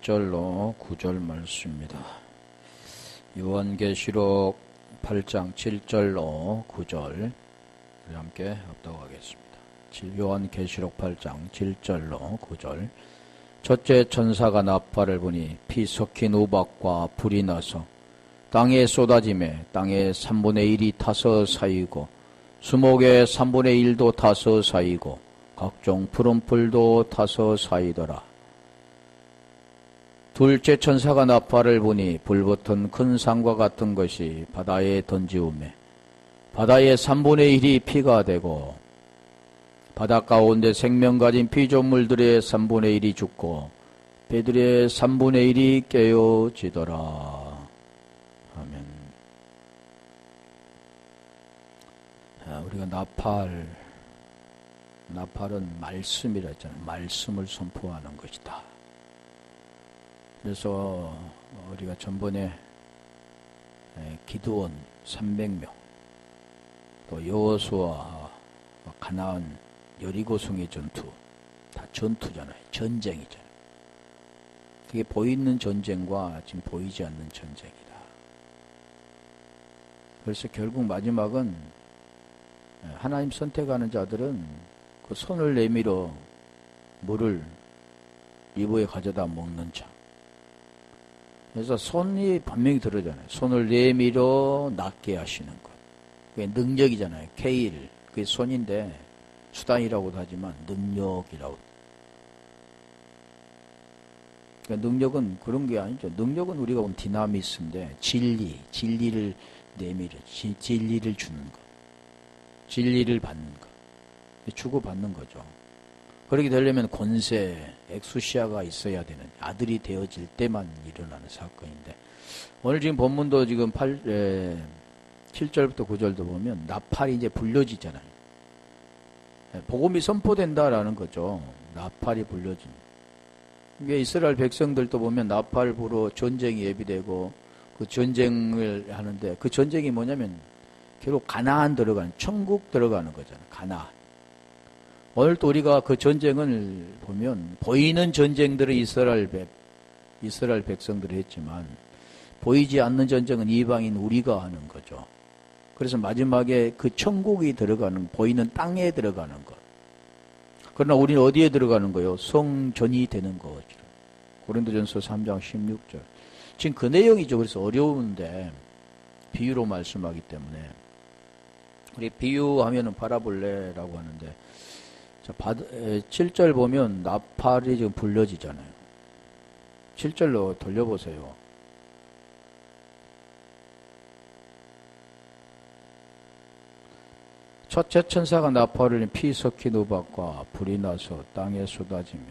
1절로 9절 말씀입니다. 요한계시록 8장 7절로 9절 우리 함께 합독하겠습니다. 요한계시록 8장 7절로 9절. 첫째 천사가 나팔을 부니 피 섞인 우박과 불이 나서 땅에 쏟아지매 땅의 3분의 1이 타서 사이고 수목의 3분의 1도 타서 사이고 각종 푸른 풀도 타서 사이더라. 둘째 천사가 나팔을 부니 불붙은 큰 산과 같은 것이 바다에 던지우매 바다의 3분의 1이 피가 되고 바다 가운데 생명 가진 피조물들의 3분의 1이 죽고 배들의 3분의 1이 깨어지더라. 아멘. 우리가 나팔은 말씀이라 했잖아요. 말씀을 선포하는 것이다. 그래서 우리가 전번에 기드온 300명 또 여호수아 가나안 여리고성의 전투 다 전투잖아요. 전쟁이잖아요. 그게 보이는 전쟁과 지금 보이지 않는 전쟁이다. 그래서 결국 마지막은 하나님 선택하는 자들은 그 손을 내밀어 물을 입에 가져다 먹는 자. 그래서 손이 분명히 들어잖아요. 손을 내밀어 낫게 하시는 것. 그게 능력이잖아요. 케일. 그게 손인데 수단이라고도 하지만 능력이라고. 그러니까 능력은 그런 게 아니죠. 능력은 우리가 보면 디나미스인데 진리를 내밀어 진리를 주는 것. 진리를 받는 것. 주고받는 거죠. 그렇게 되려면 권세, 엑수시아가 있어야 되는 아들이 되어질 때만 일어나는 사건인데 오늘 지금 본문도 지금 7절부터 9절도 보면 나팔이 이제 불려지잖아요. 복음이 선포된다라는 거죠. 나팔이 불려진. 이게 이스라엘 백성들도 보면 나팔 불어 전쟁이 예비되고 그 전쟁을 하는데 그 전쟁이 뭐냐면 결국 가나안 들어가는 천국 들어가는 거잖아요. 가나안. 오늘 또 우리가 그 전쟁을 보면 보이는 전쟁들은 이스라엘 백성들이 했지만 보이지 않는 전쟁은 이방인 우리가 하는 거죠. 그래서 마지막에 그 천국이 들어가는 보이는 땅에 들어가는 것. 그러나 우리는 어디에 들어가는 거예요? 성전이 되는 거죠. 고린도전서 3장 16절. 지금 그 내용이죠. 그래서 어려운데 비유로 말씀하기 때문에 우리 비유하면은 파라볼레라고 하는데 자, 7절 보면 나팔이 지금 불려지잖아요. 7절로 돌려보세요. 첫째 천사가 나팔을 피 섞인 우박과 불이 나서 땅에 쏟아지며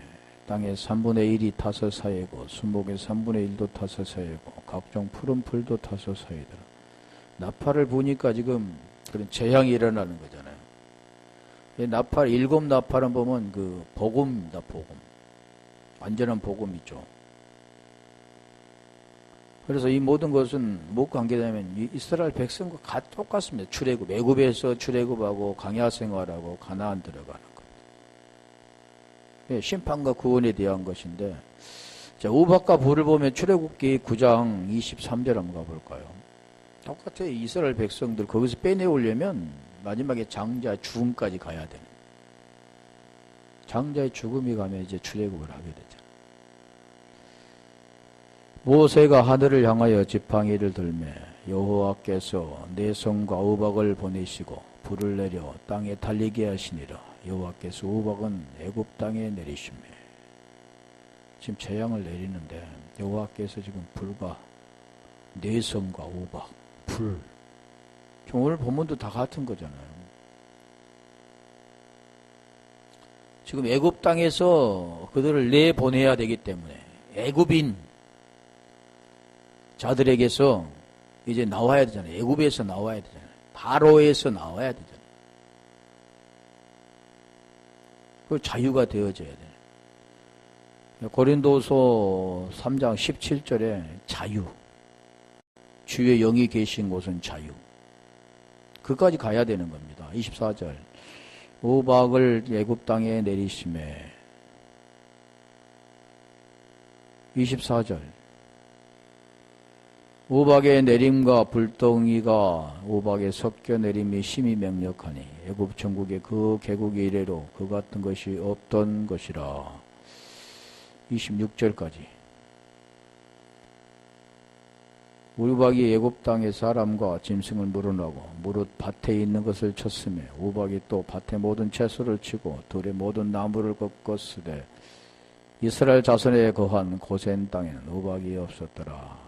땅의 3분의 1이 타서 사이고 수목의 3분의 1도 타서 사이고 각종 푸른 풀도 타서 사이더라. 나팔을 부니까 지금 그런 재앙이 일어나는 거잖아요. 나팔, 7 나팔은 보면 그 복음입니다, 복음. 완전한 복음이죠. 그래서 이 모든 것은 무엇과 관계되냐면 이스라엘 백성과 똑같습니다. 출애굽, 애굽에서 출애굽하고 광야 생활하고 가나안 들어가는 것. 심판과 구원에 대한 것인데, 자, 우박과 불을 보면 출애굽기 9장 23절 한번 가볼까요? 똑같아요. 이스라엘 백성들 거기서 빼내오려면 마지막에 장자의 죽음까지 가야 되는. 장자의 죽음이 가면 이제 출애굽을 하게 되잖아요. 모세가 하늘을 향하여 지팡이를 들매 여호와께서 내 손과 우박을 보내시고 불을 내려 땅에 달리게 하시니라. 여호와께서 우박은 애굽 땅에 내리시매. 지금 재앙을 내리는데 여호와께서 지금 불과 내 손과 우박, 불. 오늘 본문도 다 같은 거잖아요. 지금 애굽 땅에서 그들을 내보내야 되기 때문에 애굽인 자들에게서 이제 나와야 되잖아요. 애굽에서 나와야 되잖아요. 바로에서 나와야 되잖아요. 그 자유가 되어져야 돼요. 고린도서 3장 17절에 자유. 주의 영이 계신 곳은 자유. 그까지 가야 되는 겁니다. 24절. 우박을 애굽 땅에 내리심에 24절. 우박의 내림과 불덩이가 우박에 섞여 내림이 심히 명력하니 애굽 전국에 그 개국의 이래로 그 같은 것이 없던 것이라. 26절까지. 우박이 애굽 땅의 사람과 짐승을 물어나고 무릇 밭에 있는 것을 쳤으며 우박이 또 밭의 모든 채소를 치고 들의 모든 나무를 꺾었으되 이스라엘 자손에 거한 고센 땅에는 우박이 없었더라.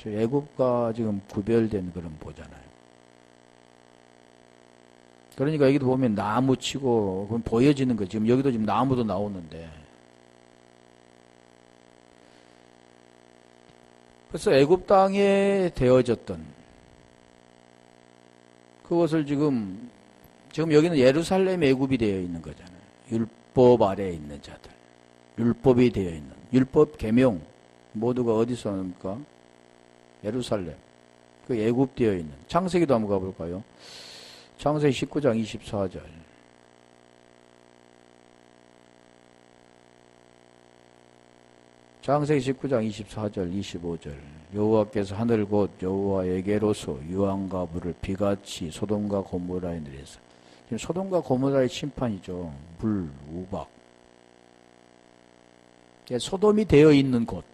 애굽과 지금 구별된 그런 보잖아요. 그러니까 여기도 보면 나무 치고 그건 보여지는 거. 지금 여기도 지금 나무도 나오는데. 그래서 애굽 땅에 되어졌던 그것을 지금 여기는 예루살렘 애굽이 되어 있는 거잖아요. 율법 아래에 있는 자들. 율법이 되어 있는. 율법 계명 모두가 어디서 합니까? 예루살렘. 그 애굽되어 있는. 창세기도 한번 가볼까요? 창세기 19장 24절. 창세기 19장 24절 25절. 여호와께서 하늘 곧 여호와에게로서 유황과 물을 비같이 소돔과 고모라에 내렸어. 지금 소돔과 고모라의 심판이죠. 물, 우박. 소돔이 되어 있는 곳.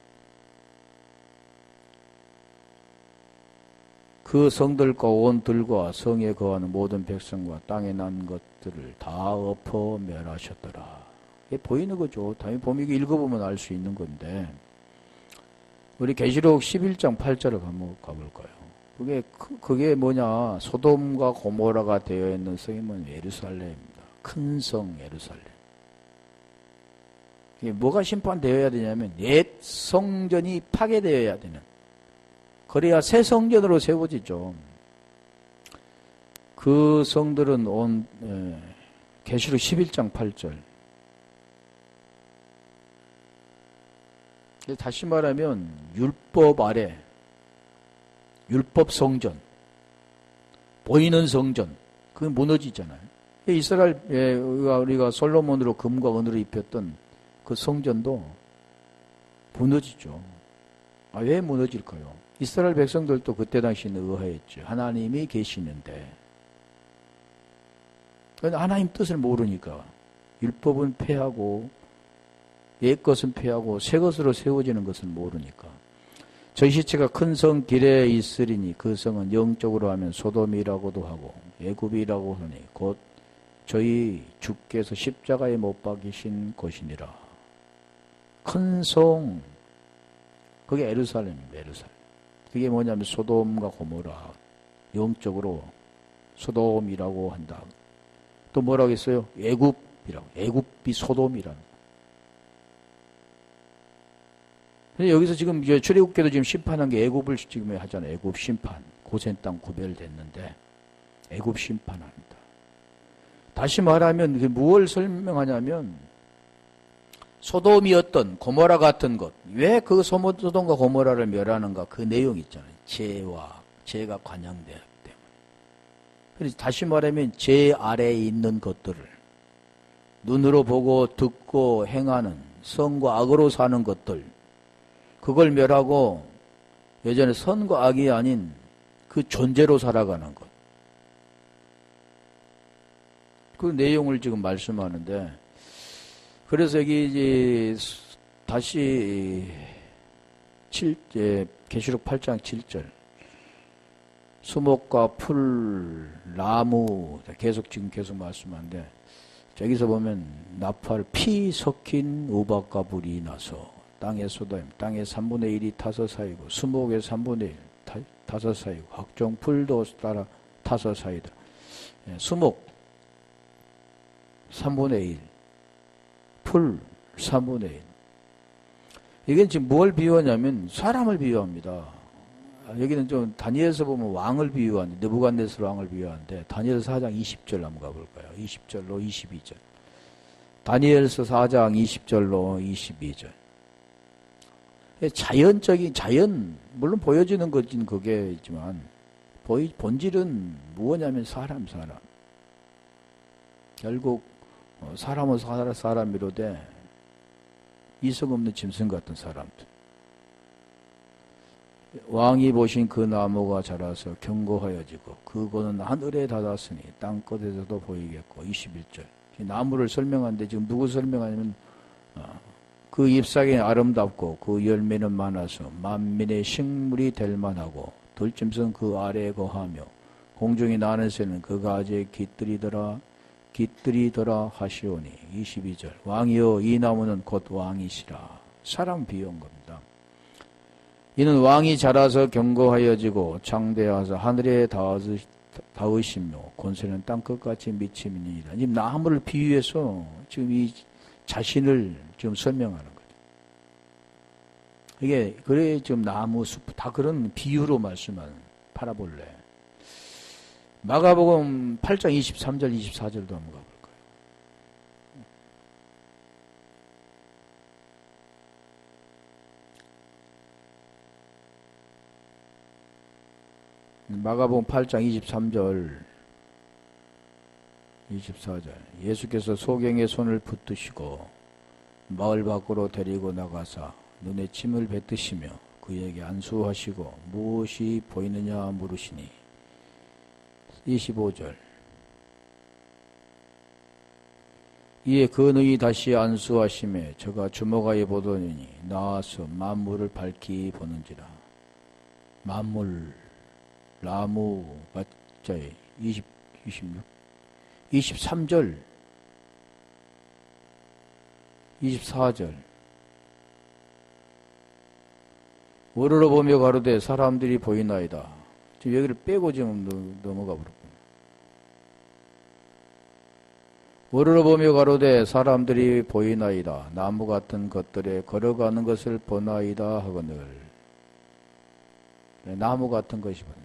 그 성들과 온 들과 성에 거하는 모든 백성과 땅에 난 것들을 다 엎어 멸하셨더라. 이게 보이는 거죠. 당연히 보면 이게 읽어보면 알 수 있는 건데, 우리 계시록 11장 8절을 한번 가볼까요? 그게 뭐냐? 소돔과 고모라가 되어 있는 성이 뭐냐? 예루살렘입니다. 큰 성 예루살렘. 이게 뭐가 심판되어야 되냐면 옛 성전이 파괴되어야 되는. 그래야 새 성전으로 세워지죠. 그 성들은 계시록 11장 8절. 다시 말하면 율법 아래, 율법 성전, 보이는 성전, 그게 무너지잖아요. 이스라엘 우리가 솔로몬으로 금과 은으로 입혔던 그 성전도 무너지죠. 왜 무너질까요? 이스라엘 백성들도 그때 당시에는 의아했죠. 하나님이 계시는데. 하나님 뜻을 모르니까 율법은 폐하고 옛 것은 폐하고 새 것으로 세워지는 것은 모르니까. 저희 시체가 큰 성 길에 있으리니 그 성은 영적으로 하면 소돔이라고도 하고 애굽이라고 하니 곧 저희 주께서 십자가에 못 박이신 곳이니라. 큰 성, 그게 예루살렘입니다. 예루살렘. 그게 뭐냐면 소돔과 고모라. 영적으로 소돔이라고 한다. 또 뭐라고 했어요? 애굽이라고. 애굽이 소돔이라는. 여기서 지금 출애굽기도 지금 심판한 게 애굽을 지금 하잖아요. 애굽 심판. 고센 땅 구별됐는데 애굽 심판합니다. 다시 말하면 그게 무엇을 설명하냐면 소돔이었던 고모라 같은 것. 왜 그 소돔과 고모라를 멸하는가? 그 내용 있잖아요. 죄가 관영되었기 때문에. 그래서 다시 말하면 죄 아래에 있는 것들을 눈으로 보고 듣고 행하는 선과 악으로 사는 것들, 그걸 멸하고 예전에 선과 악이 아닌 그 존재로 살아가는 것. 그 내용을 지금 말씀하는데, 그래서 여기 이제 다시 계시록 8장 7절. 수목과 풀, 나무, 지금 계속 말씀하는데, 저기서 보면 나팔 피 섞인 우박과 불이 나서 땅의 소돔, 땅의 3분의 1이 타서 사이고 수목의 3분의 1 타서 사이고 각종 풀도 따라 타서 사이다. 수목 3분의 1, 풀 3분의 1. 이게 지금 뭘 비유하냐면 사람을 비유합니다. 여기는 좀 다니엘서 보면 왕을 비유하는데, 느부갓네살 왕을 비유하는데, 다니엘서 4장 20절 한번 가볼까요? 20절로 22절. 다니엘서 4장 20절로 22절. 물론 보여지는 것은 그게 있지만, 본질은 무엇냐면 사람. 결국, 사람은 사람이로되, 이성 없는 짐승 같은 사람들. 왕이 보신 그 나무가 자라서 견고하여지고 그거는 하늘에 닿았으니 땅끝에서도 보이겠고. 21절. 나무를 설명하는데 지금 누구 설명하냐면 그 잎사귀는 아름답고 그 열매는 많아서 만민의 식물이 될 만하고 들짐승 그 아래에 거하며 공중에 나는 새는 그 가지에 깃들이더라 하시오니. 22절. 왕이여 이 나무는 곧 왕이시라. 사람 비유한 겁니다. 이는 왕이 자라서 견고하여지고 창대하사 하늘에 닿으시며 권세는 땅끝같이 미침이니이다. 지금 나무를 비유해서 지금 이 자신을 지금 설명하는 거죠. 이게 그래 지금 나무 숲 다 그런 비유로 말씀하는 파라볼레. 마가복음 8장 23절 24절도 한번 가볼까요? 마가복음 8장 23절 24절. 예수께서 소경의 손을 붙드시고 마을 밖으로 데리고 나가사 눈에 침을 뱉으시며 그에게 안수하시고 무엇이 보이느냐 물으시니. 25절. 이에 그 눈이 다시 안수하심에 저가 주목하여 보더니 나와서 만물을 밝히 보는지라. 만물, 나무, 가짜에 26, 23절, 24절. 우러러 보며 가로되 사람들이 보이나이다. 지금 여기를 빼고 지금 넘어가 버렸고. 우러러 보며 가로되 사람들이 보이나이다. 나무 같은 것들에 걸어가는 것을 보나이다 하거늘. 나무 같은 것이 보니.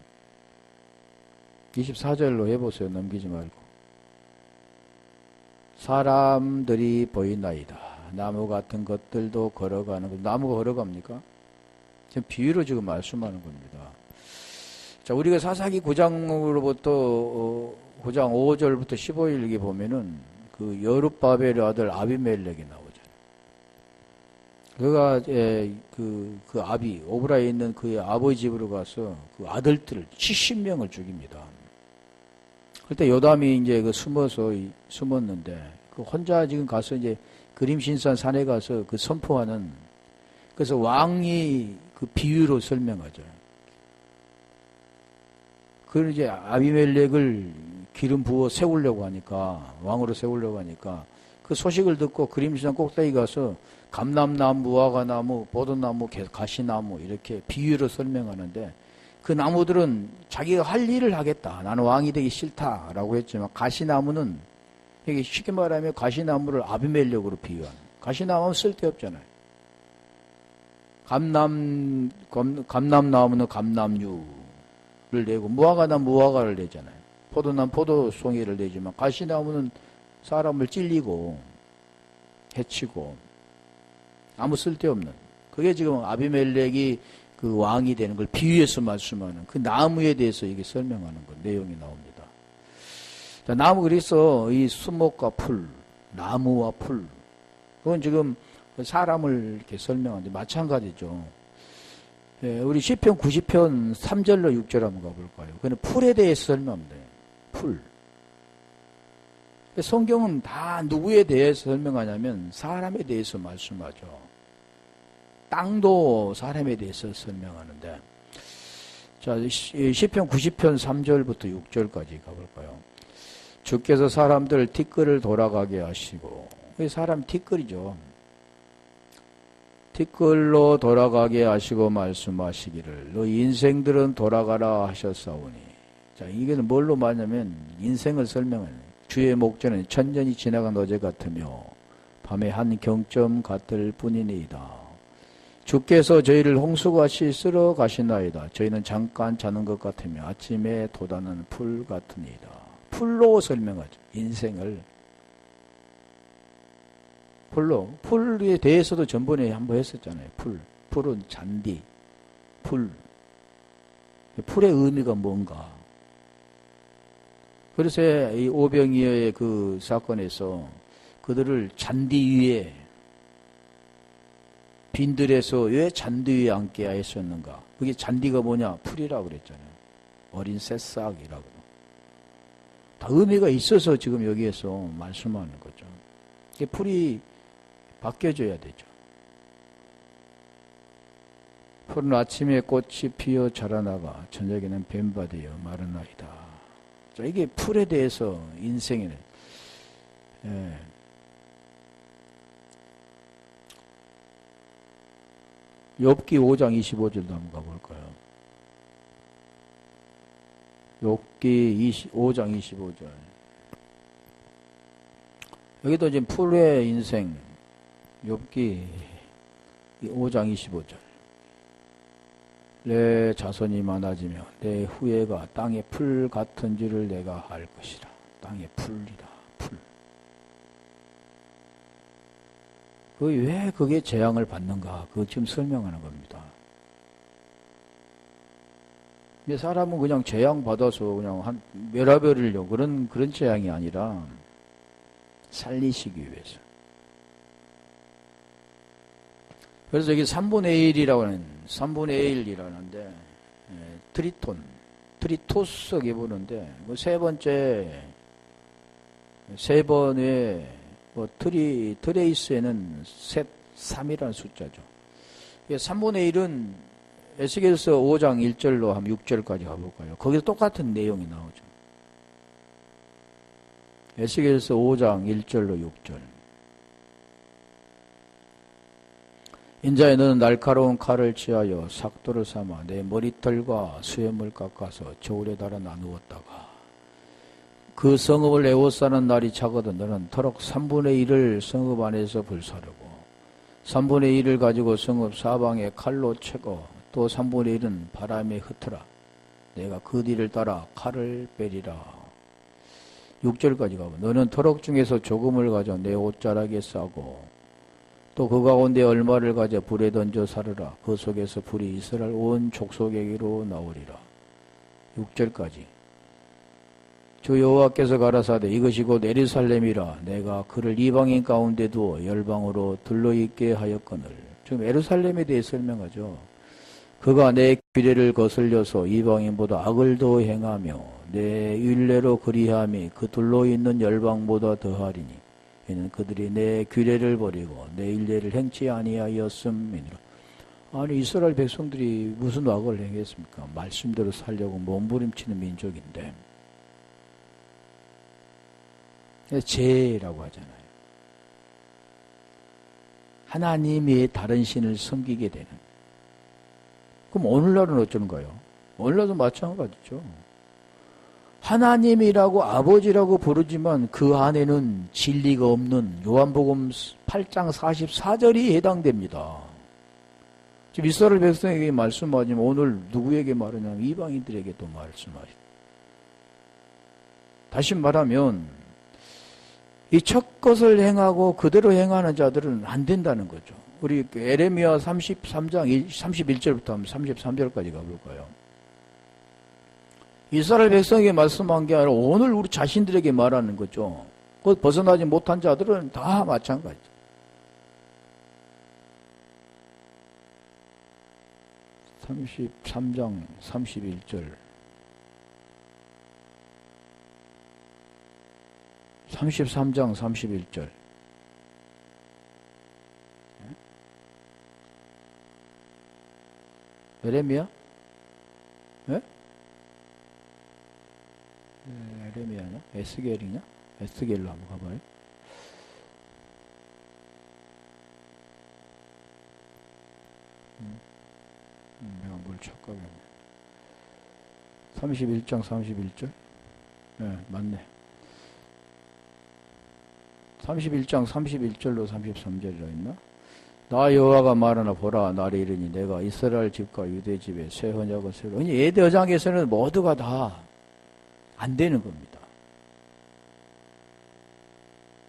24절로 해보세요. 넘기지 말고. 사람들이 보이나이다. 나무 같은 것들도 걸어가는 것. 나무가 걸어갑니까? 지금 비유로 지금 말씀하는 겁니다. 자, 우리가 사사기 9장으로부터 9장 5절부터 15일기 보면은 그 여룹바벨의 아들 아비멜렉이 나오잖아요. 그가 그 아비 오브라에 있는 그의 아버지 집으로 가서 그 아들들을 70명을 죽입니다. 그때 요담이 이제 그 숨었는데 그 혼자 지금 가서 이제 그림신산 산에 가서 그 선포하는. 그래서 왕이 그 비유로 설명하죠. 그걸 이제 아비멜렉을 기름 부어 세우려고 하니까, 왕으로 세우려고 하니까, 그 소식을 듣고 그림신산 꼭대기 가서 감람나무, 무화과나무, 보도나무, 가시나무 이렇게 비유로 설명하는데, 그 나무들은 자기가 할 일을 하겠다. 나는 왕이 되기 싫다라고 했지만, 가시나무는, 이게 쉽게 말하면 가시나무를 아비멜렉으로 비유하는. 가시나무는 쓸데없잖아요. 감람나무는 감람류를 내고, 무화과나무 무화과를 내잖아요. 포도나무 포도송이를 내지만, 가시나무는 사람을 찔리고 해치고 아무 쓸데없는. 그게 지금 아비멜렉이 그 왕이 되는 걸 비유해서 말씀하는 그 나무에 대해서 이게 설명하는 것 내용이 나옵니다. 자, 나무. 그래서 이 수목과 풀, 나무와 풀, 그건 지금 사람을 이렇게 설명하는데 마찬가지죠. 예, 우리 시편 90편 3절로 6절 한번 가볼까요? 그는 풀에 대해서 설명합니다. 풀. 성경은 다 누구에 대해서 설명하냐면 사람에 대해서 말씀하죠. 땅도 사람에 대해서 설명하는데, 자, 시편 90편 3절부터 6절까지 가볼까요? 주께서 사람들 티끌을 돌아가게 하시고, 사람 티끌이죠. 티끌로 돌아가게 하시고 말씀하시기를 너희 인생들은 돌아가라 하셨사오니. 자, 이게 뭘로 말하냐면 인생을 설명하는. 주의 목전은 천년이 지나간 어제 같으며 밤의 한 경점 같을 뿐이니이다. 주께서 저희를 홍수같이 쓸어 가시나이다. 저희는 잠깐 자는 것 같으며 아침에 돋아나는 풀 같으니이다. 풀로 설명하죠. 인생을. 풀에 대해서도 전번에 한번 했었잖아요. 풀은 잔디. 풀의 의미가 뭔가. 그래서 이 오병이어의 그 사건에서 그들을 잔디 위에 빈들에서 왜 잔디 위에 앉게 하였었는가? 그게 잔디가 뭐냐? 풀이라고 그랬잖아요. 어린 새싹이라고. 다 의미가 있어서 지금 여기에서 말씀하는 거죠. 이게 풀이 바뀌어져야 되죠. 푸른 아침에 꽃이 피어 자라나가 저녁에는 뱀바 되어 마르나이다. 자, 이게 풀에 대해서 인생에는 욥기 5장 25절도 한번 가볼까요? 욥기 5장 25절. 여기도 지금 풀의 인생, 욥기 5장 25절. 내 자손이 많아지며 내 후예가 땅의 풀 같은 줄을 내가 알 것이라. 땅의 풀이다. 풀. 왜 그게 재앙을 받는가? 그거 지금 설명하는 겁니다. 사람은 그냥 재앙 받아서 그냥 멸하버리려고 그런 재앙이 아니라 살리시기 위해서. 그래서 여기 3분의 1이라고 하는 3분의 1이라는데 트리토스에 보는데 세 번의 트레이스에는 3이라는 숫자죠. 3분의 1은 에스겔서 5장 1절로 한 6절까지 가볼까요? 거기서 똑같은 내용이 나오죠. 에스겔서 5장 1절로 6절. 인자에 너는 날카로운 칼을 취하여 삭도를 삼아 내 머리털과 수염을 깎아서 저울에 달아 나누었다가 그 성읍을 에워싸는 날이 차거든 너는 터럭 3분의 1을 성읍 안에서 불사르고 3분의 1을 가지고 성읍 사방에 칼로 채고 또 3분의 1은 바람에 흩어라. 내가 그 뒤를 따라 칼을 빼리라. 6절까지 가보. 너는 터럭 중에서 조금을 가져 내 옷자락에 싸고 또 그 가운데 얼마를 가져 불에 던져 사르라. 그 속에서 불이 이스라엘 온 족속에게로 나오리라. 6절까지. 주 여호와께서 가라사대 이것이 곧 예루살렘이라. 내가 그를 이방인 가운데 두어 열방으로 둘러있게 하였거늘. 지금 예루살렘에 대해 설명하죠. 그가 내 규례를 거슬려서 이방인보다 악을 더 행하며 내 율례로 그리함이 그 둘러있는 열방보다 더하리니 이는 그들이 내 규례를 버리고 내 율례를 행치 아니하였음이니라. 아니 이스라엘 백성들이 무슨 악을 행했습니까? 말씀대로 살려고 몸부림치는 민족인데 죄라고 하잖아요. 하나님이 다른 신을 섬기게 되는. 그럼 오늘날은 어쩌는가요? 오늘날도 마찬가지죠. 하나님이라고 아버지라고 부르지만 그 안에는 진리가 없는 요한복음 8장 44절이 해당됩니다. 지금 이스라엘 백성에게 말씀하지만 오늘 누구에게 말하냐면 이방인들에게 또 말씀하시죠. 다시 말하면 이 첫 것을 행하고 그대로 행하는 자들은 안 된다는 거죠. 우리 에레미야 33장 31절부터 한번 33절까지 가볼까요? 이스라엘 백성에게 말씀한 게 아니라 오늘 우리 자신들에게 말하는 거죠. 그 벗어나지 못한 자들은 다 마찬가지. (33장 31절) 33장 31절. 에레미야? 예? 에레미야냐? 에스겔이냐? 에스겔로 한번 가봐요. 내가 뭘 착각했네. 31장 31절? 네, 맞네. 31장 31절로 33절이라 했나? 나 여호와가 말하나 보라 날이 이르니 내가 이스라엘 집과 유대 집에 새 언약을 세우리라. 예대장에서는 모두가 다 안 되는 겁니다.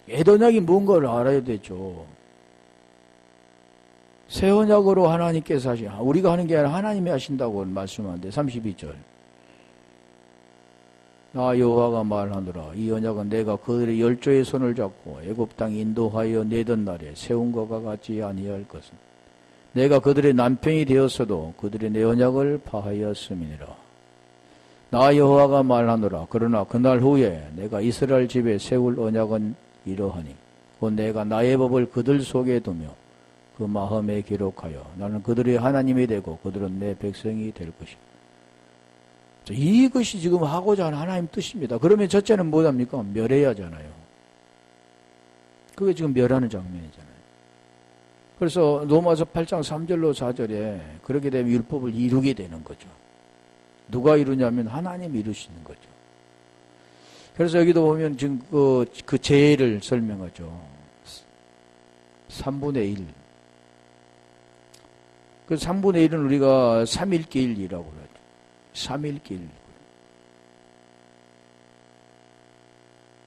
예언약이 뭔가를 알아야 되죠. 새 언약으로 하나님께서 우리가 하는 게 아니라 하나님이 하신다고 말씀하는데 32절. 나 여호와가 말하노라 이 언약은 내가 그들의 열조의 손을 잡고 애굽 땅 인도하여 내던 날에 세운 것과 같지 아니할 것은 내가 그들의 남편이 되었어도 그들의 내 언약을 파하였음이니라. 나 여호와가 말하노라. 그러나 그날 후에 내가 이스라엘 집에 세울 언약은 이러하니 곧 내가 나의 법을 그들 속에 두며 그 마음에 기록하여 나는 그들의 하나님이 되고 그들은 내 백성이 될 것이다. 이것이 지금 하고자 하는 하나님 뜻입니다. 그러면 첫째는 뭐합니까? 멸해야 하잖아요. 그게 지금 멸하는 장면이잖아요. 그래서 로마서 8장 3절로 4절에 그렇게 되면 율법을 이루게 되는 거죠. 누가 이루냐면 하나님이 이루시는 거죠. 그래서 여기도 보면 지금 그 죄를 설명하죠. 3분의 1. 그 3분의 1은 우리가 3일기일이라고 그러죠. 3일길.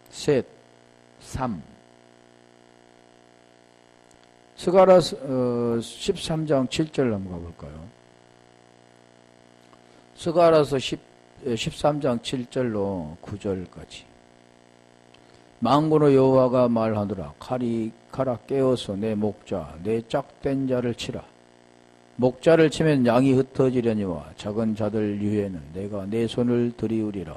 셋, 3. 스가랴서 13장 7절 한번 가볼까요? 스가랴서 13장 7절로 9절까지. 만군의 여호와가 말하노라. 가라 깨어서 내 목자 내 짝된 자를 치라. 목자를 치면 양이 흩어지려니와 작은 자들 위에는 내가 내 손을 들이우리라.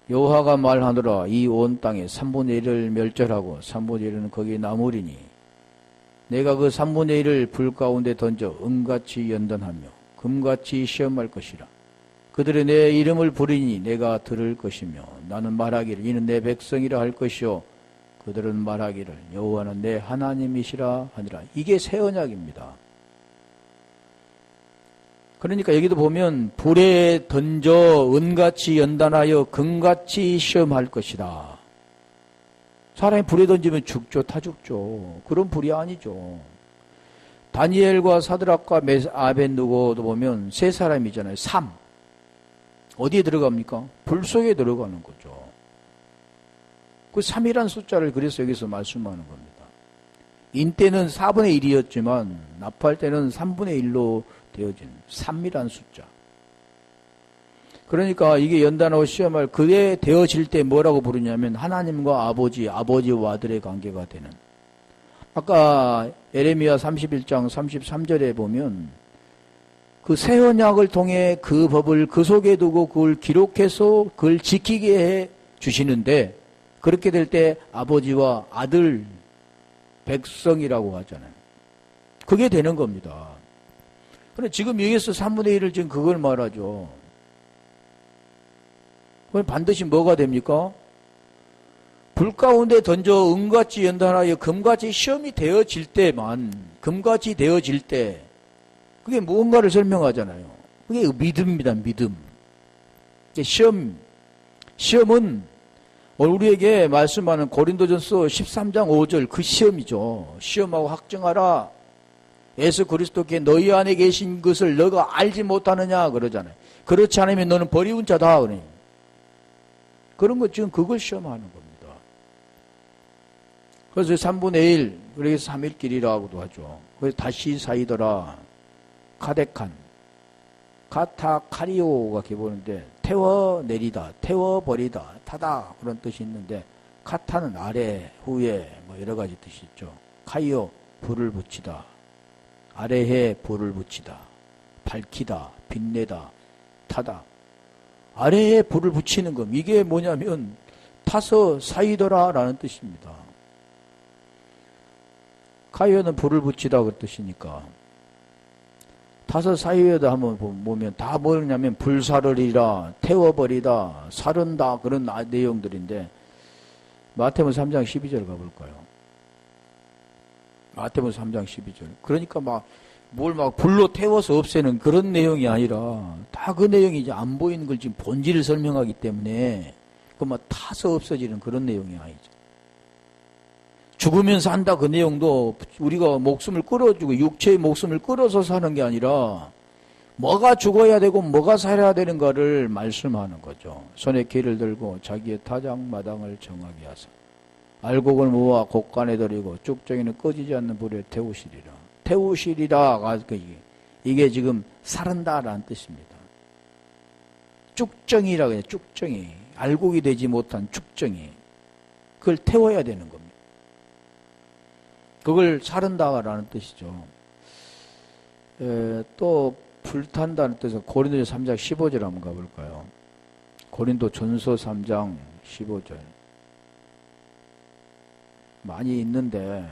여호와가 말하노라. 이 온 땅에 3분의 1을 멸절하고 3분의 1은 거기 남으리니 내가 그 3분의 1을 불 가운데 던져 은같이 연단하며 금같이 시험할 것이라. 그들이 내 이름을 부르니 내가 들을 것이며 나는 말하기를 이는 내 백성이라 할 것이요 그들은 말하기를 여호와는 내 하나님이시라 하니라. 이게 새 언약입니다. 그러니까 여기도 보면 불에 던져 은같이 연단하여 금같이 시험할 것이다. 사람이 불에 던지면 죽죠. 다 죽죠. 그런 불이 아니죠. 다니엘과 사드락과 아벤느고도 보면 세 사람이잖아요. 3. 어디에 들어갑니까? 불 속에 들어가는 거죠. 그 3이란 숫자를 그래서 여기서 말씀하는 겁니다. 인때는 4분의 1이었지만 납할 때는 3분의 1로 되어진 3이란 숫자. 그러니까 이게 연단하고 시험할 그에 되어질 때 뭐라고 부르냐면 하나님과 아버지와 아들의 관계가 되는. 아까 에레미야 31장 33절에 보면 그 새 언약을 통해 그 법을 그 속에 두고 그걸 기록해서 그걸 지키게 해 주시는데 그렇게 될 때 아버지와 아들 백성이라고 하잖아요. 그게 되는 겁니다. 그런데 지금 여기서 3분의 1을 지금 그걸 말하죠. 그럼 반드시 뭐가 됩니까? 불 가운데 던져 은같이 연단하여 금같이 시험이 되어질 때만, 금같이 되어질 때, 그게 무언가를 설명하잖아요. 그게 믿음입니다, 믿음. 시험은 우리에게 말씀하는 고린도전서 13장 5절 그 시험이죠. 시험하고 확증하라. 예수 그리스도께 너희 안에 계신 것을 너가 알지 못하느냐 그러잖아요. 그렇지 않으면 너는 버리운 자다 그래요. 그런 것 지금 그걸 시험하는 겁니다. 그래서 3분의 1, 그래서 3일길이라고도 하죠. 그래서 다시 사이더라. 카데칸, 카타카리오가 기본인데 태워내리다, 태워버리다, 타다 그런 뜻이 있는데 카타는 아래, 후에 뭐 여러 가지 뜻이 있죠. 카이오, 불을 붙이다. 아래에 불을 붙이다. 밝히다, 빛내다, 타다. 아래에 불을 붙이는 것. 이게 뭐냐면 타서 사이더라 라는 뜻입니다. 카이오는 불을 붙이다 그 뜻이니까. 타서 사이에다 한번 보면 다 뭐냐면 불사르리라, 태워버리다, 사른다 그런 내용들인데 마태복음 3장 12절 가볼까요? 마태복음 3장 12절. 그러니까 뭘 불로 태워서 없애는 그런 내용이 아니라 다 그 내용이 이제 안 보이는 걸 지금 본질을 설명하기 때문에 그 타서 없어지는 그런 내용이 아니죠. 죽으면 산다 그 내용도 우리가 목숨을 끌어주고 육체의 목숨을 끌어서 사는 게 아니라 뭐가 죽어야 되고 뭐가 살아야 되는가를 말씀하는 거죠. 손에 길을 들고 자기의 타작마당을 정하게 하사 알곡을 모아 곡간에 들이고 쭉정이는 꺼지지 않는 불에 태우시리라. 태우시리라. 이게 지금 사른다라는 뜻입니다. 쭉정이라고 해요. 쭉정이. 알곡이 되지 못한 쭉정이. 그걸 태워야 되는 겁니다. 그걸 사른다라는 뜻이죠. 또 불탄다는 뜻은 고린도전서 3장 15절 한번 가볼까요? 고린도 전서 3장 15절. 많이 있는데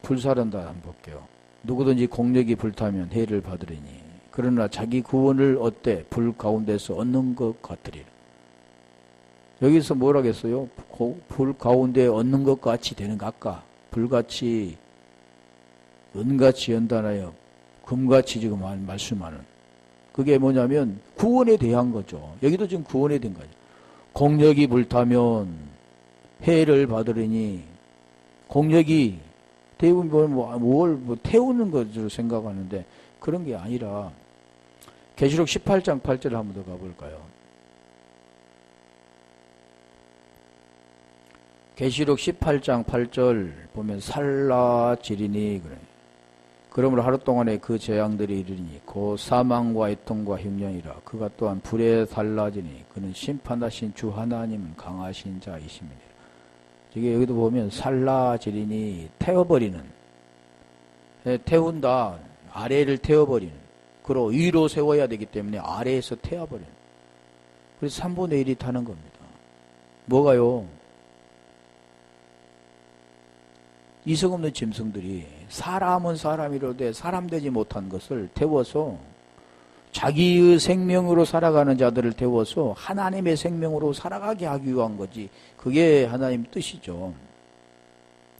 불사른다 한번 볼게요. 누구든지 공력이 불타면 해를 받으리니 그러나 자기 구원을 어때? 불 가운데서 얻는 것 같으리라. 여기서 뭐라겠어요? 불 가운데 얻는 것 같이 되는 것 같까? 불같이 은같이 연단하여 금같이 지금 말씀하는 그게 뭐냐면 구원에 대한 거죠. 여기도 지금 구원에 대한 거죠. 공력이 불타면 해를 받으리니 공력이 대부분 뭘 태우는 것으로 생각하는데 그런 게 아니라 계시록 18장 8절 한번 더 가볼까요? 계시록 18장 8절 보면 살라지리니 그래. 그러므로 하루 동안에 그 재앙들이 이르니 곧 사망과 애통과 흉년이라. 그가 또한 불에 살라지니 그는 심판하신 주 하나님은 강하신 자이심이니라. 이게 여기도 보면 살라지리니 태워버리는, 태운다, 아래를 태워버리는, 그리고 위로 세워야 되기 때문에 아래에서 태워버리는. 그래서 3분의 1이 타는 겁니다. 뭐가요? 이성 없는 짐승들이 사람은 사람이로되 사람 되지 못한 것을 태워서 자기의 생명으로 살아가는 자들을 태워서 하나님의 생명으로 살아가게 하기 위한 거지. 그게 하나님 뜻이죠.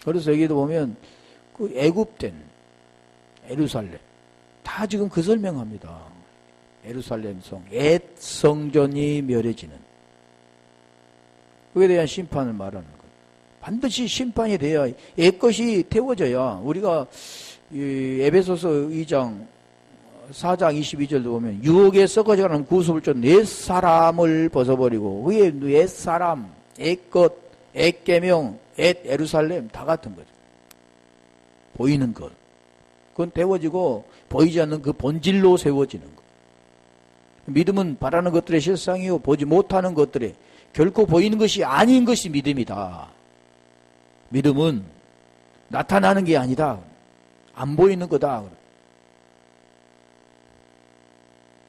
그래서 여기도 보면 그 애굽된 예루살렘 다 지금 그 설명합니다. 예루살렘 성, 옛 성전이 멸해지는 그에 대한 심판을 말하는 거예요. 반드시 심판이 돼야 옛 것이 태워져야 우리가 에베소서 2장 4장 22절도 보면 유혹에 썩어져가는 구습을 쫓는 옛 사람을 벗어버리고 그게 옛 사람, 옛 것, 옛 계명, 옛 예루살렘 다 같은 거죠. 보이는 것. 그건 태워지고 보이지 않는 그 본질로 세워지는 것. 믿음은 바라는 것들의 실상이요 보지 못하는 것들의 결코 보이는 것이 아닌 것이 믿음이다. 믿음은 나타나는 게 아니다. 안 보이는 거다.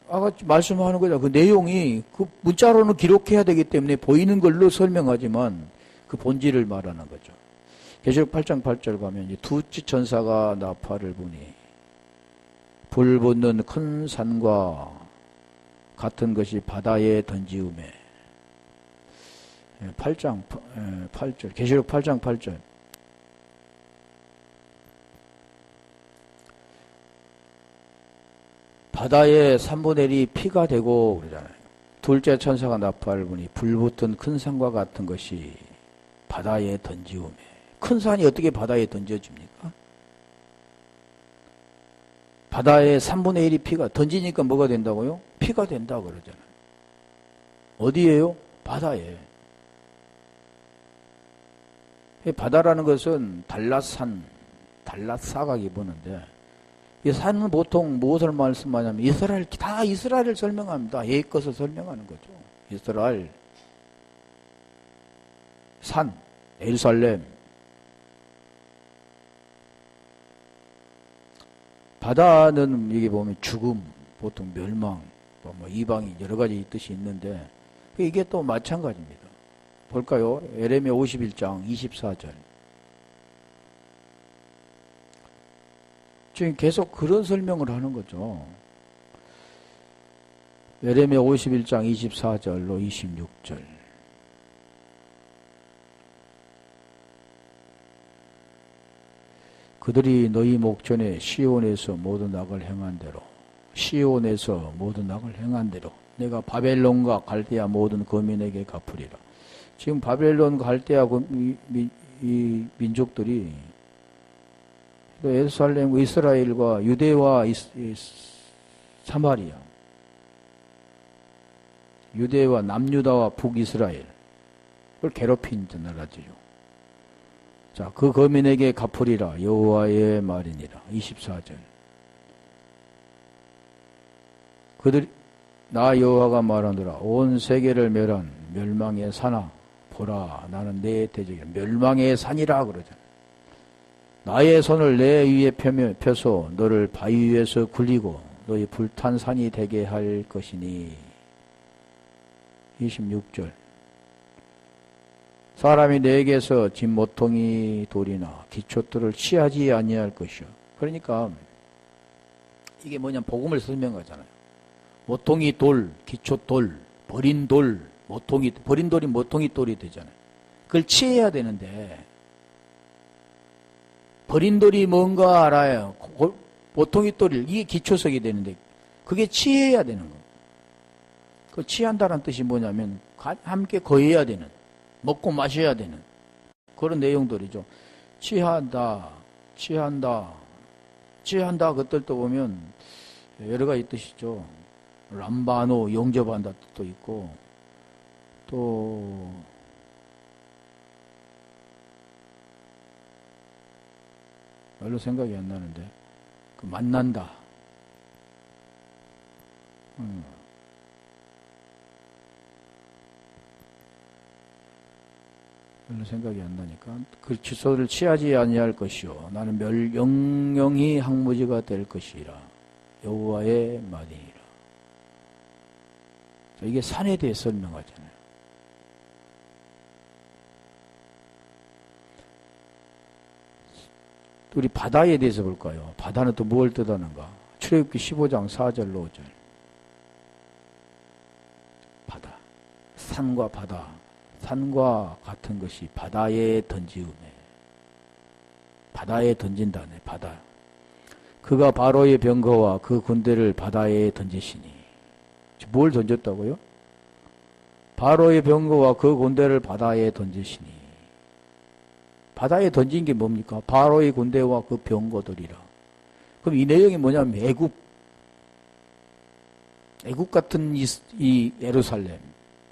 아까 말씀하는 거죠. 그 내용이 그 문자로는 기록해야 되기 때문에 보이는 걸로 설명하지만 그 본질을 말하는 거죠. 계시록 8장 8절 가면 두째 천사가 나팔을 부니 불 붙는 큰 산과 같은 것이 바다에 던지우매 8장 8절 계시록 8장 8절 바다의 3분의 1이 피가 되고 그러잖아요. 둘째 천사가 나팔을 부니 불붙은 큰 산과 같은 것이 바다에 던지우매 큰 산이 어떻게 바다에 던져집니까? 바다의 3분의 1이 피가 던지니까 뭐가 된다고요? 피가 된다고 그러잖아요. 어디에요? 바다에. 바다라는 것은 달랏산, 달랏사각이 보는데 이 산은 보통 무엇을 말씀하냐면 이스라엘, 다 이스라엘을 설명합니다. 옛 것을 설명하는 거죠. 이스라엘, 산, 예루살렘. 바다는 여기 보면 죽음, 보통 멸망, 뭐 이방인 여러 가지 뜻이 있는데 이게 또 마찬가지입니다. 볼까요? 예레미야 51장 24절. 지금 계속 그런 설명을 하는 거죠. 예레미야 51장 24절로 26절. 그들이 너희 목전에 시온에서 모든 악을 행한 대로 시온에서 모든 악을 행한 대로 내가 바벨론과 갈대아 모든 거민에게 갚으리라. 지금 바벨론 갈대아 이 민족들이 예루살렘, 이스라엘과 유대와 사마리아, 유대와 남유다와 북이스라엘 그걸 괴롭힌 나라죠. 자, 그 거민에게 갚으리라 여호와의 말이니라. 24절. 그들 나 여호와가 말하노라 온 세계를 멸한 멸망의 산아 보라 나는 내 대적이라. 멸망의 산이라 그러잖아요. 나의 손을 내 위에 펴서 너를 바위 위에서 굴리고 너의 불탄 산이 되게 할 것이니. 26절. 사람이 내게서 진 모퉁이 돌이나 기초돌을 취하지 아니할 것이요. 그러니까 이게 뭐냐면 복음을 설명하잖아요. 모퉁이 돌, 기초돌, 버린 돌, 모퉁이, 버린 돌이 모퉁이 돌이 되잖아요. 그걸 취해야 되는데 버린 돌이 뭔가 알아요. 모퉁이 돌을, 이게 기초석이 되는데 그게 취해야 되는 거예요. 그 취한다는 뜻이 뭐냐면 함께 거해야 되는, 먹고 마셔야 되는 그런 내용들이죠. 취한다, 취한다, 취한다. 그것들도 보면 여러 가지 뜻이죠. 람바노, 영접한다 뜻도 있고, 또 별로 생각이 안 나는데, 그 만난다. 별로 생각이 안 나니까. 그 주소를 취하지 아니할 것이요 나는 영영히 항무지가 될 것이라. 여호와의 말이니라. 이게 산에 대해 설명하잖아요. 우리 바다에 대해서 볼까요? 바다는 또 뭘 뜻하는가? 출애굽기 15장 4절 5절. 바다. 산과 바다. 산과 같은 것이 바다에 던지우네. 바다에 던진다네. 바다. 그가 바로의 병거와 그 군대를 바다에 던지시니. 뭘 던졌다고요? 바로의 병거와 그 군대를 바다에 던지시니. 바다에 던진 게 뭡니까? 바로의 군대와 그 병거들이라. 그럼 이 내용이 뭐냐면 애국 같은 이 예루살렘,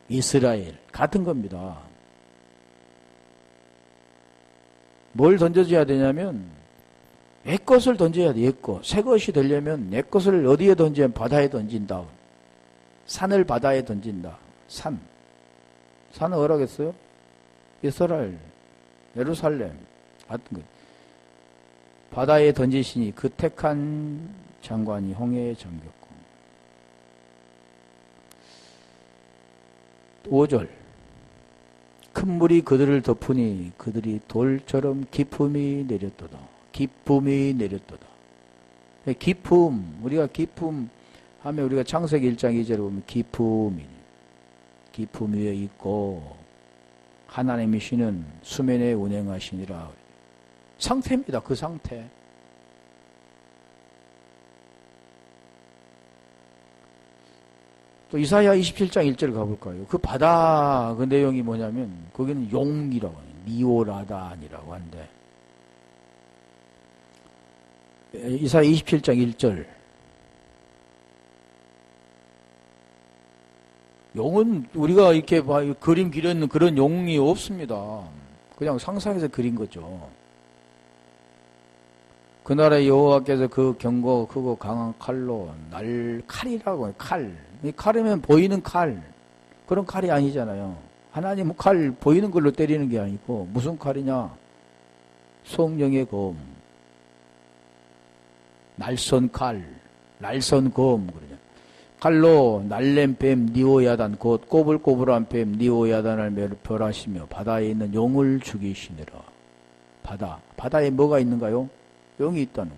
이스라엘 같은 겁니다. 뭘 던져줘야 되냐면 내 것을 던져야 돼. 내 것. 새 것이 되려면 내 것을 어디에 던지면 바다에 던진다. 산을 바다에 던진다. 산은 어라겠어요? 이스라엘, 예루살렘 같은 것. 바다에 던지시니 그 택한 장관이 홍해에 잠겼고. 5절. 큰 물이 그들을 덮으니 그들이 돌처럼 기품이 내렸도다. 기품이 내렸도다. 기품, 우리가 기품 하면 우리가 창세기 1장 2절에 보면 기품 위에 있고 하나님이시는 수면에 운행하시니라. 상태입니다. 그 상태. 또 이사야 27장 1절 가볼까요? 그 바다 그 내용이 뭐냐면 거기는 용이라고 해요. 니오라단이라고 하는데 이사야 27장 1절. 용은 우리가 이렇게 그림 그리는 그런 용이 없습니다. 그냥 상상해서 그린 거죠. 그날의 여호와께서 그 경고 크고 강한 칼로 칼이라고 해요. 칼. 이 칼이면 보이는 칼. 그런 칼이 아니잖아요. 하나님은 칼 보이는 걸로 때리는 게 아니고 무슨 칼이냐? 성령의 검. 날선 칼. 날선 검. 그러냐. 칼로 날렘 뱀 니오야단 곧 꼬불꼬불한 뱀 니오야단을 멸하시며 바다에 있는 용을 죽이시니라. 바다에 뭐가 있는가요? 용이 있다는 거.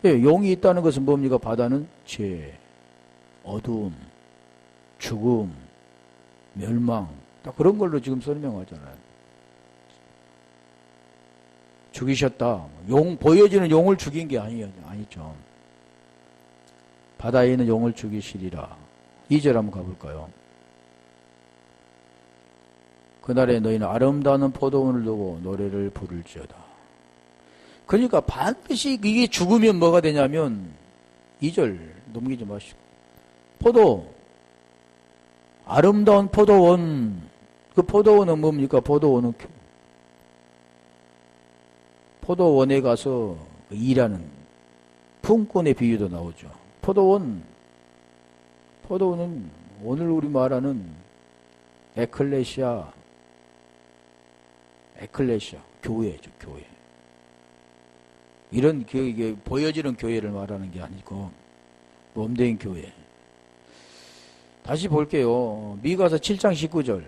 예, 용이 있다는 것은 뭡니까? 바다는 죄, 어두움, 죽음, 멸망, 딱 그런 걸로 지금 설명하잖아요. 죽이셨다. 보여지는 용을 죽인 게 아니죠. 바다에 있는 용을 죽이시리라. 2절 한번 가볼까요? 그날에 너희는 아름다운 포도원을 두고 노래를 부를지어다. 그러니까 반드시 이게 죽으면 뭐가 되냐면 2절 넘기지 마시고 아름다운 포도원. 그 포도원은 뭡니까? 포도원에 가서 일하는 품꾼의 비유도 나오죠. 포도원은 오늘 우리 말하는 에클레시아, 교회죠, 교회. 이런 이게 보여지는 교회를 말하는 게 아니고 몸된 교회. 다시 볼게요. 미가서 7장 19절.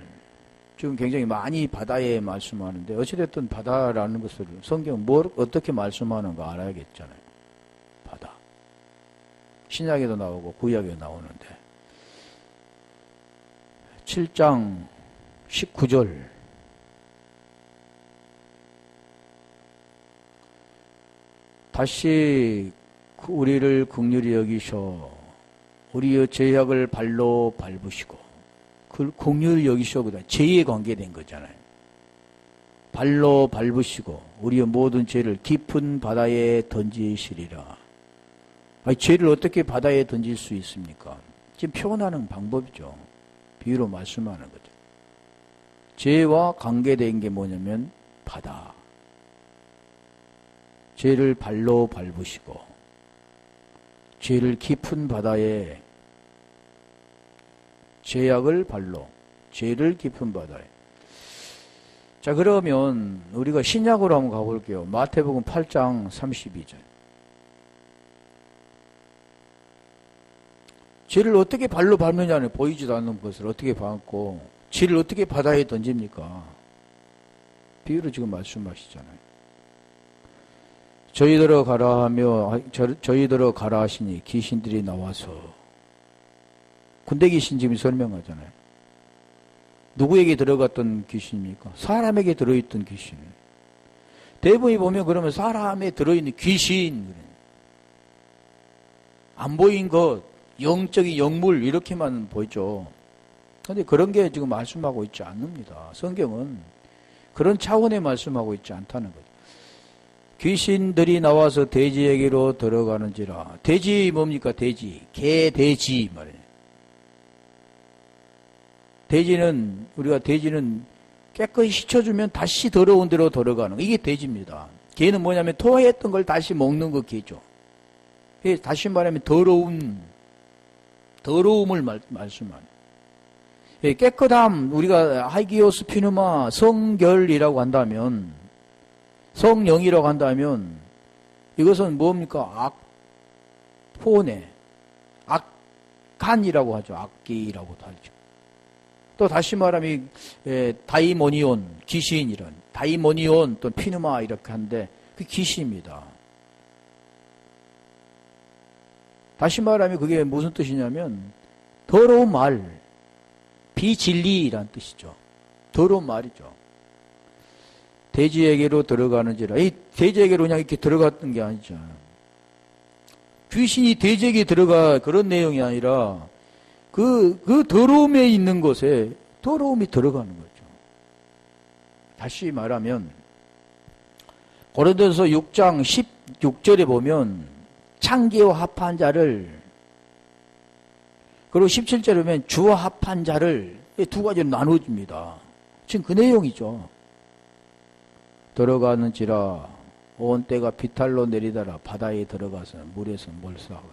지금 굉장히 많이 바다에 말씀하는데 어찌됐든 바다라는 것을 성경은 어떻게 말씀하는가 알아야겠잖아요. 바다. 신약에도 나오고 구약에도 나오는데 7장 19절 다시 우리를 긍휼히 여기셔 우리의 죄악을 발로 밟으시고 그 긍휼히 여기셔보다 죄에 관계된 거잖아요. 발로 밟으시고 우리의 모든 죄를 깊은 바다에 던지시리라. 아니, 죄를 어떻게 바다에 던질 수 있습니까? 지금 표현하는 방법이죠. 비유로 말씀하는 거죠. 죄와 관계된 게 뭐냐면 바다. 죄를 발로 밟으시고 죄를 깊은 바다에 죄악을 발로 죄를 깊은 바다에. 자, 그러면 우리가 신약으로 한번 가볼게요. 마태복음 8장 32절. 죄를 어떻게 발로 밟느냐는 보이지도 않는 것을 어떻게 밟고 죄를 어떻게 바다에 던집니까? 비유로 지금 말씀하시잖아요. 저희들어 가라 하며 저희들어 가라 하시니 귀신들이 나와서 군대 귀신 지금 설명하잖아요. 누구에게 들어갔던 귀신입니까? 사람에게 들어있던 귀신. 대부분이 보면 그러면 사람에 들어있는 귀신, 안 보인 것, 영적인 영물 이렇게만 보이죠. 그런데 그런 게 지금 말씀하고 있지 않습니다. 성경은 그런 차원에 말씀하고 있지 않다는 거죠. 귀신들이 나와서 돼지에게로 들어가는지라. 돼지 뭡니까? 돼지. 개, 돼지 말이에요. 우리가 돼지는 깨끗이 씻어주면 다시 더러운 데로 들어가는 거. 이게 돼지입니다. 개는 뭐냐면 토했던 걸 다시 먹는 거 개죠. 다시 말하면 더러움을 말씀하는. 깨끗함, 우리가 하이기오스 피누마, 성결이라고 한다면, 성령이라고 한다면, 이것은 뭡니까? 악포네. 악간이라고 하죠. 악기라고도 하죠. 또 다시 말하면, 다이모니온, 귀신 이런, 다이모니온 또 피누마 이렇게 하는데, 그 귀신입니다. 다시 말하면 그게 무슨 뜻이냐면, 더러운 말, 비진리란 뜻이죠. 더러운 말이죠. 돼지에게로 들어가는지라. 이 돼지에게로 그냥 이렇게 들어갔던 게 아니죠. 귀신이 돼지에게 들어가 그런 내용이 아니라 그 더러움에 있는 것에 더러움이 들어가는 거죠. 다시 말하면 고린도서 6장 16절에 보면 창기와 합한 자를 그리고 17절에 보면 주와 합한 자를 두 가지로 나눠줍니다. 지금 그 내용이죠. 들어가는지라 온 때가 비탈로 내리다라 바다에 들어가서 물에서 몰수하고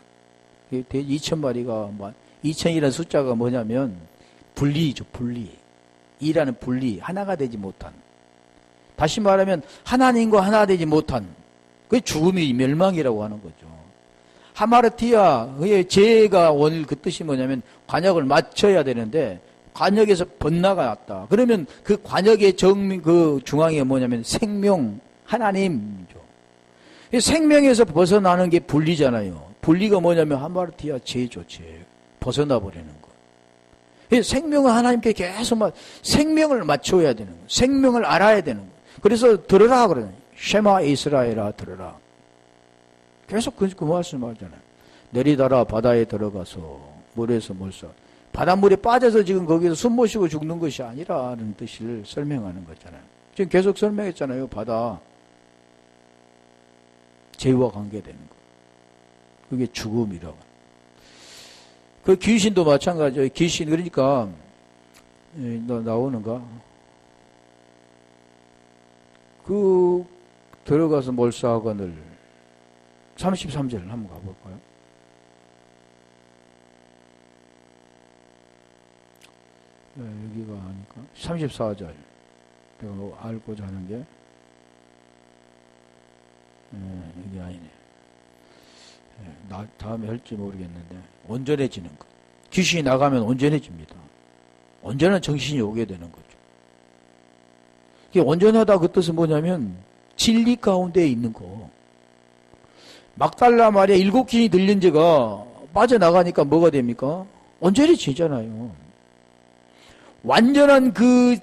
2,000마리가 2,000이라는 숫자가 뭐냐면 분리죠. 분리. 이라는 분리. 하나가 되지 못한. 다시 말하면 하나님과 하나 되지 못한 그게 죽음이 멸망이라고 하는 거죠. 하마르티아 그의 죄가 원일 그 뜻이 뭐냐면 관역을 맞춰야 되는데 관역에서 번나갔다. 그러면 그 관역의 그 중앙에 뭐냐면 생명 하나님이죠. 생명에서 벗어나는 게 분리잖아요. 분리가 뭐냐면 하마르티아 죄죠. 죄. 벗어나 버리는 거. 생명은 하나님께 계속 생명을 맞춰야 되는 거. 생명을 알아야 되는 거. 그래서 들으라 그러잖아요. 쉐마 이스라엘아 들으라. 계속 그 말씀하잖아요. 내리다라 바다에 들어가서 물에서 몰수. 바닷물에 빠져서 지금 거기서 숨 못 쉬고 죽는 것이 아니라는 뜻을 설명하는 거잖아요. 지금 계속 설명했잖아요. 바다. 죄와 관계되는 거. 그게 죽음이라고. 그 귀신도 마찬가지예요. 귀신 그러니까 나오는가? 그 들어가서 몰수하거늘 33절 한번 가볼까요? 여기가 아니까 34절 내가 알고자 하는 게 이게 아니네. 다음에 할지 모르겠는데, 온전해지는 것. 귀신이 나가면 온전해집니다. 온전한 정신이 오게 되는 거죠. 이게 온전하다 그 뜻은 뭐냐면, 진리 가운데 있는 거. 막달라 말에 7귀신이 들린 자가 빠져나가니까 뭐가 됩니까? 온전해지잖아요. 완전한 그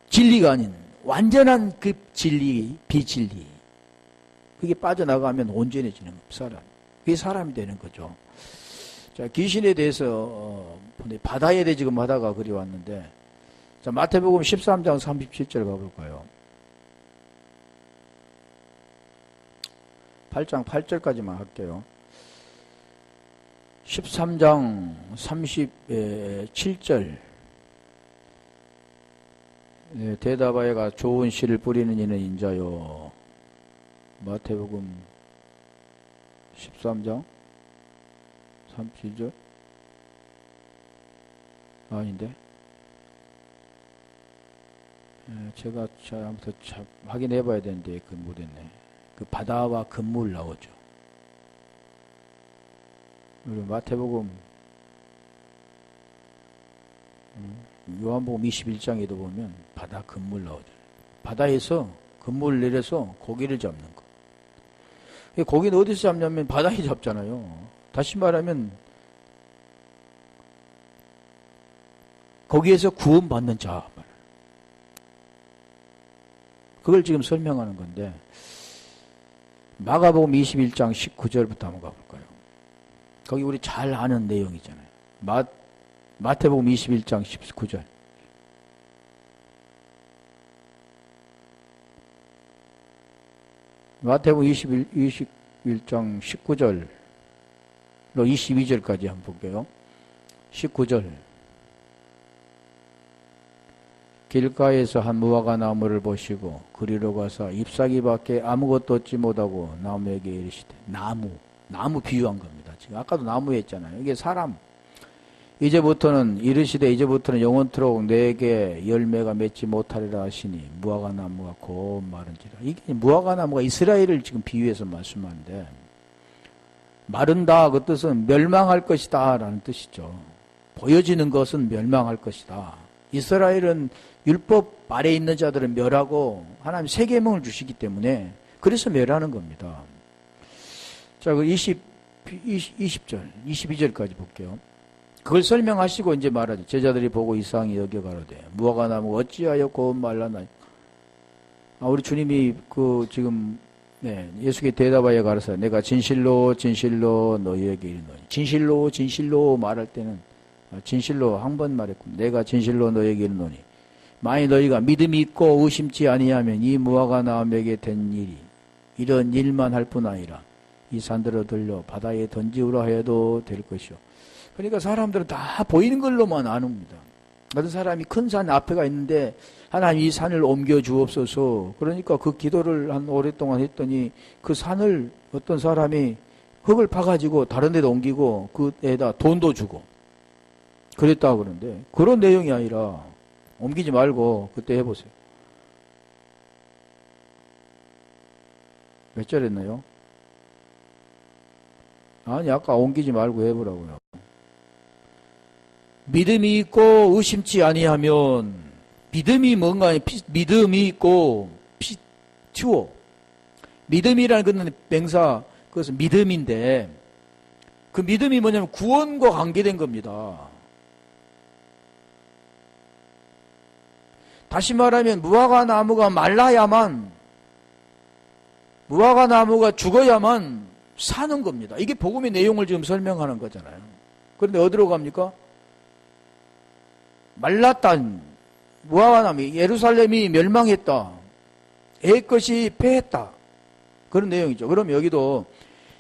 진리가 아닌, 완전한 그 진리, 비진리. 그게 빠져나가면 온전해지는 사람. 그게 사람이 되는 거죠. 자, 귀신에 대해서, 바다에 대해 지금 하다가 그리 왔는데, 자, 마태복음 13장 37절 가볼까요? 8장 8절까지만 할게요. 13장 37절. 대답하여가 좋은 씨를 뿌리는 이는 인자요. 마태복음 13장 37절? 아닌데? 제가 아무튼 확인해 봐야 되는데 그 못했네. 그 바다와 그물 나오죠. 그리고 마태복음 요한복음 21장에도 보면 바다 그물 나오죠. 바다에서 그물 내려서 고기를 잡는 거. 고기는 어디서 잡냐면 바다에 잡잖아요. 다시 말하면 거기에서 구원받는 자. 그걸 지금 설명하는 건데 마가복음 21장 19절부터 한번 가볼까요? 거기 우리 잘 아는 내용이잖아요. 마태복음 21장 19절. 마태복음 21장 19절로 22절까지 한번 볼게요. 19절. 길가에서 한 무화과 나무를 보시고 그리로 가서 잎사귀밖에 아무것도 얻지 못하고 나무에게 이르시되, 나무 비유한 겁니다. 지금 아까도 나무 했잖아요. 이게 사람. 이제부터는 영원토록 내게 열매가 맺지 못하리라 하시니 무화과 나무가 곧 마른지라. 이게 무화과 나무가 이스라엘을 지금 비유해서 말씀하는데, 마른다 그 뜻은 멸망할 것이다 라는 뜻이죠. 보여지는 것은 멸망할 것이다. 이스라엘은 율법 아래 있는 자들은 멸하고 하나님 세 계명을 주시기 때문에 그래서 멸하는 겁니다. 자, 그 20절, 22절까지 볼게요. 그걸 설명하시고 이제 말하죠. 제자들이 보고 이상히 여겨 가로되 무화과 나무 어찌하여 곧 말라나. 우리 주님이 지금 예수께 대답하여 가로되 내가 진실로 너희에게 이르노니. 진실로 말할 때는 진실로 한 번 말했고, 내가 진실로 너희에게 이르노니 만일 너희가 믿음이 있고 의심치 아니하면 이 무화과 나무에게 된 일이 이런 일만 할 뿐 아니라 이 산들을 들려 바다에 던지우라 해도 될 것이요. 그러니까 사람들은 다 보이는 걸로만 아뭅니다. 어떤 사람이 큰 산 앞에가 있는데 하나님 이 산을 옮겨 주옵소서. 그러니까 그 기도를 한 오랫동안 했더니 그 산을 어떤 사람이 흙을 파가지고 다른 데도 옮기고 그에다 돈도 주고 그랬다고 그러는데, 그런 내용이 아니라 옮기지 말고 그때 해보세요. 몇 절 했나요? 아니, 아까 옮기지 말고 해보라고요. 믿음이 있고 의심치 아니하면, 믿음이 뭔가, 믿음이 있고 피투어. 믿음이라는 것은 명사, 그것은 믿음인데, 그 믿음이 뭐냐면 구원과 관계된 겁니다. 다시 말하면 무화과 나무가 말라야만, 무화과 나무가 죽어야만 사는 겁니다. 이게 복음의 내용을 지금 설명하는 거잖아요. 그런데 어디로 갑니까? 말랐다. 무화과 나무, 예루살렘이 멸망했다. 애것이 패했다. 그런 내용이죠. 그럼 여기도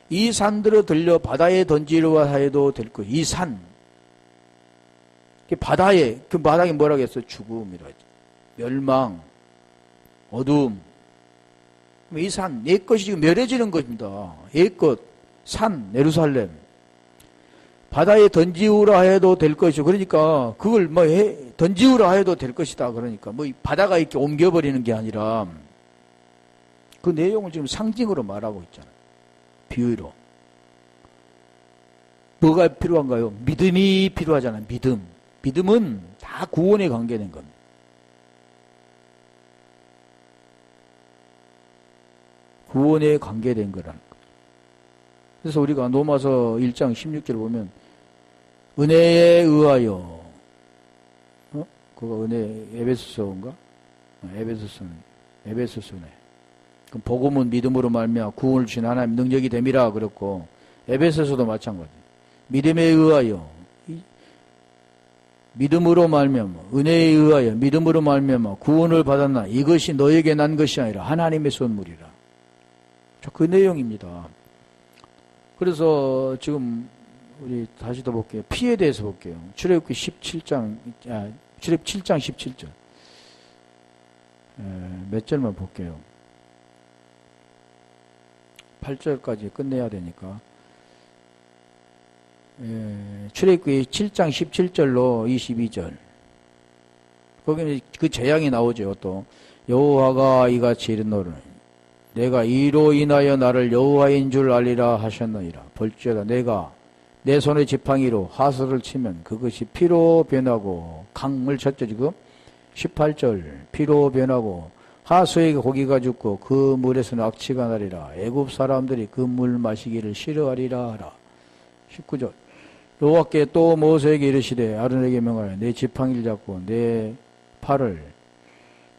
이 산들을 들려 바다에 던지려 해도 될 것. 이 산. 바다에, 그 바닥에 뭐라고 했어요? 죽음이라 했죠. 멸망, 어둠. 이 산, 옛 것이 지금 멸해지는 것입니다. 옛 것, 산, 예루살렘. 바다에 던지우라 해도 될 것이죠. 그러니까 그걸 던지우라 해도 될 것이다. 그러니까 바다가 이렇게 옮겨버리는 게 아니라 그 내용을 지금 상징으로 말하고 있잖아요. 비유로. 뭐가 필요한가요? 믿음이 필요하잖아요. 믿음. 믿음은 다 구원에 관계된 겁니다. 구원에 관계된 거라는 거죠. 그래서 우리가 로마서 1장 16절 보면 은혜에 의하여 그거 은혜 에베소서인가? 에베소서네. 그럼 복음은 믿음으로 말미암아 구원을 주신 하나님 능력이 됨이라 그랬고 에베소서도 마찬가지. 믿음에 의하여 믿음으로 말미암아 은혜에 의하여 믿음으로 말미암아 구원을 받았나 이것이 너에게 난 것이 아니라 하나님의 선물이라. 그 내용입니다. 그래서 지금 우리 다시 더 볼게요. 피에 대해서 볼게요. 출애굽기 17장 17절. 몇 절만 볼게요. 8절까지 끝내야 되니까. 출애굽기 7장 17절로 22절. 거기는 그 재앙이 나오죠. 또 여호와가 이같이 이르노니 내가 이로 인하여 나를 여호와인 줄 알리라 하셨느니라. 볼지어다 내가 내 손의 지팡이로 하수를 치면 그것이 피로 변하고 강물 쳤죠 지금 18절 피로 변하고 하수에게 고기가 죽고 그 물에서는 악취가 나리라. 애굽 사람들이 그 물 마시기를 싫어하리라 하라. 19절 여호와께 또 모세에게 이르시되 아론에게 명하여 내 지팡이를 잡고 내 팔을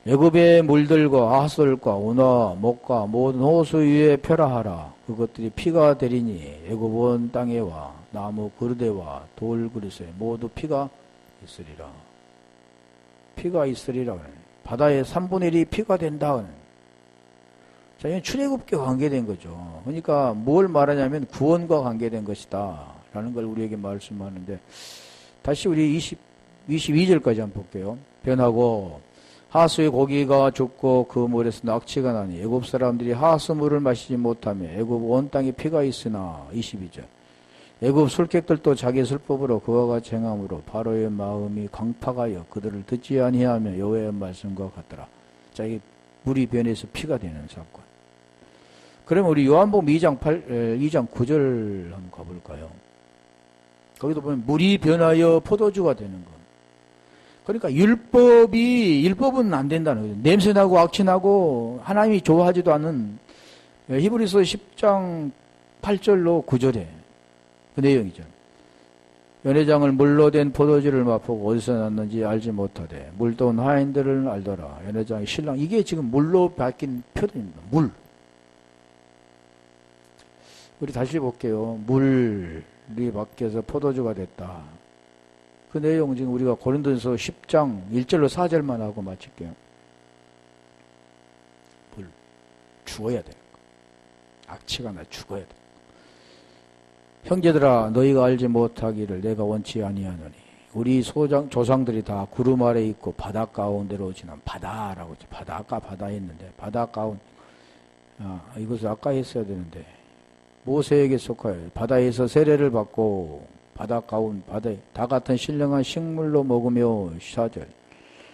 애굽의 물들과 하솔과 운하 목과 모든 호수 위에 펴라하라. 그것들이 피가 되리니 애굽 온 땅에와 나무 그릇에와 돌 그릇에 모두 피가 있으리라. 피가 있으리라. 바다의 3분의 1이 피가 된다. 자, 이건 출애굽과 관계된 거죠. 그러니까 뭘 말하냐면 구원과 관계된 것이다 라는 걸 우리에게 말씀하는데, 다시 우리 22절까지 한번 볼게요. 변하고 하수의 고기가 죽고 그 물에서 낙취가 나니 애굽 사람들이 하수물을 마시지 못하며 애굽 온 땅에 피가 있으나. 22절 애굽 술객들도 자기 술법으로 그와 같이 행함으로 바로의 마음이 강팍하여 그들을 듣지 아니하며 여호와의 말씀과 같더라. 자, 이게 물이 변해서 피가 되는 사건. 그러면 우리 요한복음 2장 9절 한번 가볼까요? 거기도 보면 물이 변하여 포도주가 되는 것. 그러니까 율법은 안 된다는 거죠. 냄새나고 악취나고 하나님이 좋아하지도 않는 히브리서 10장 8절로 9절에 그 내용이죠. 연회장을 물로 된 포도주를 맛보고 어디서 났는지 알지 못하되 물도 하인들을 알더라. 연회장의 신랑. 이게 지금 물로 바뀐 표현입니다. 물. 우리 다시 볼게요. 물이 바뀌어서 포도주가 됐다. 그 내용 지금 우리가 고린도전서 10장 1절로 4절만 하고 마칠게요. 물 죽어야 되는 거. 악취가 나 죽어야 돼. 형제들아 너희가 알지 못하기를 내가 원치 아니하노니 우리 조상들이 다 구름 아래 있고 바다 가운데로 지난 바다라고 했죠. 바다 아까 바다에 있는데 바다 가운 이것을 아까 했어야 되는데 모세에게 속하여 바다에서 세례를 받고 바다 가운 바다에 다 같은 신령한 식물로 먹으며 4절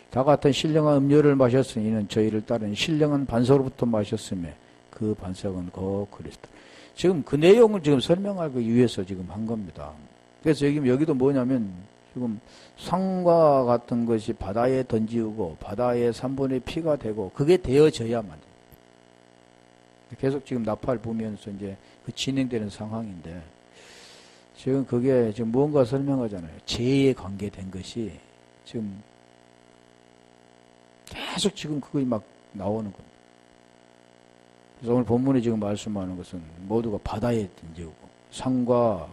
다 같은 신령한 음료를 마셨으니 이는 저희를 따른 신령한 반석으로부터 마셨으며 그 반석은 곧 그리스도. 지금 그 내용을 지금 설명하기 위해서 지금 한 겁니다. 그래서 여기도 뭐냐면 지금 상과 같은 것이 바다에 던지고 바다의 3분의 피가 되고 그게 되어져야만 돼요. 계속 지금 나팔 보면서 이제 그 진행되는 상황인데 지금 그게 지금 무언가 설명하잖아요. 죄에 관계된 것이 지금 계속 지금 그것이 막 나오는 겁니다. 그래서 오늘 본문에 지금 말씀하는 것은 모두가 바다에 던지고 상과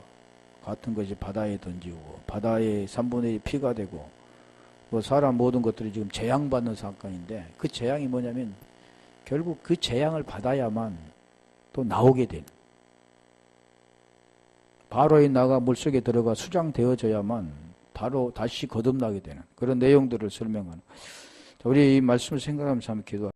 같은 것이 바다에 던지고 바다의 3분의 1이 피가 되고 뭐 사람 모든 것들이 지금 재앙받는 사건인데 그 재앙이 뭐냐면 결국 그 재앙을 받아야만 또 나오게 되는 바로에 나가 물속에 들어가 수장되어져야만 바로 다시 거듭나게 되는 그런 내용들을 설명하는 우리 이 말씀을 생각하면서 한번 기도합니다.